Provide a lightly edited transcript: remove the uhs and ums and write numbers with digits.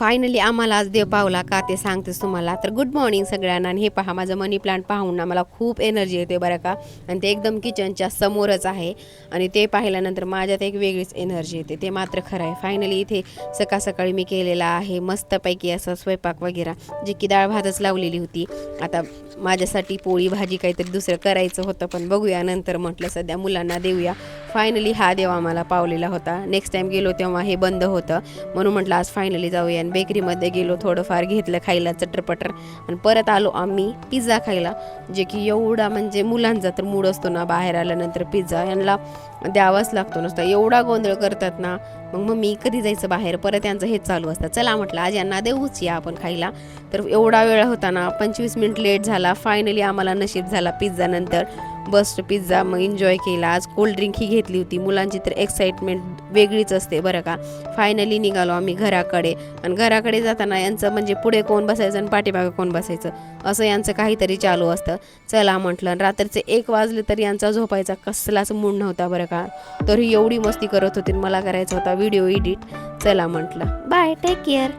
Finally आम्हाला आज देव पावला का ते सांगतेच तुम्हाला. तर गुड मॉर्निंग सगळ्यांना. आणि हे पहा माझं मनी प्लांट पाहून ना मला खूप एनर्जी येते बरं का. आणि ते एकदम किचनच्या समोरच आहे आणि ते पाहिल्यानंतर माझ्यात एक वेगळीच एनर्जी येते, ते मात्र खरं आहे. फायनली इथे सकाळ सकाळी मी केलेला आहे मस्तपैकी असा स्वयंपाक वगैरे, जे की डाळ भातच लावलेली होती. आता माझ्यासाठी पोळी भाजी काहीतरी दुसरं करायचं होतं, पण बघूया नंतर, म्हटलं सध्या मुलांना देऊया. फायनली हा देव आम्हाला पावलेला होता. नेक्स्ट टाईम गेलो तेव्हा हे बंद होतं, म्हणून म्हटलं आज फायनली जाऊया. आणि बेकरीमध्ये गेलो, थोडंफार घेतलं खायला चटरपटर, आणि परत आलो आम्ही पिझ्झा खायला, जे की एवढा म्हणजे मुलांचा तर मूड असतो ना बाहेर आल्यानंतर पिझ्झा यांना द्यावाच लागतो, नसता एवढा गोंधळ करतात ना. मग मम्मी कधी जायचं बाहेर, परत यांचं हेच चालू असतं. चला म्हटलं आज यांना देऊच या आपण खायला. तर एवढा वेळ होता ना, 25 मिनिट लेट झाला. फायनली आम्हाला नशीब झाला पिझ्झा नंतर बस्ट पिझ्झा. मग एन्जॉय केला. आज कोल्ड्रिंक ही घेतली होती. मुलांची तर एक्साइटमेंट वेगळीच असते बरं का. फायनली निघालो आम्ही घराकडे. आणि घराकडे जाताना यांचं म्हणजे पुढे कोण बसायचं आणि पाठीमागे कोण बसायचं असं यांचं काहीतरी चालू असतं. चला म्हटलं. रात्रीचे 1 वाजले तरी यांचा झोपायचा कसलाच मूड नव्हता बरं का. तरी एवढी मस्ती करत होती. मला करायचा होता व्हिडिओ एडिट. चला म्हटलं, बाय, टेक केअर.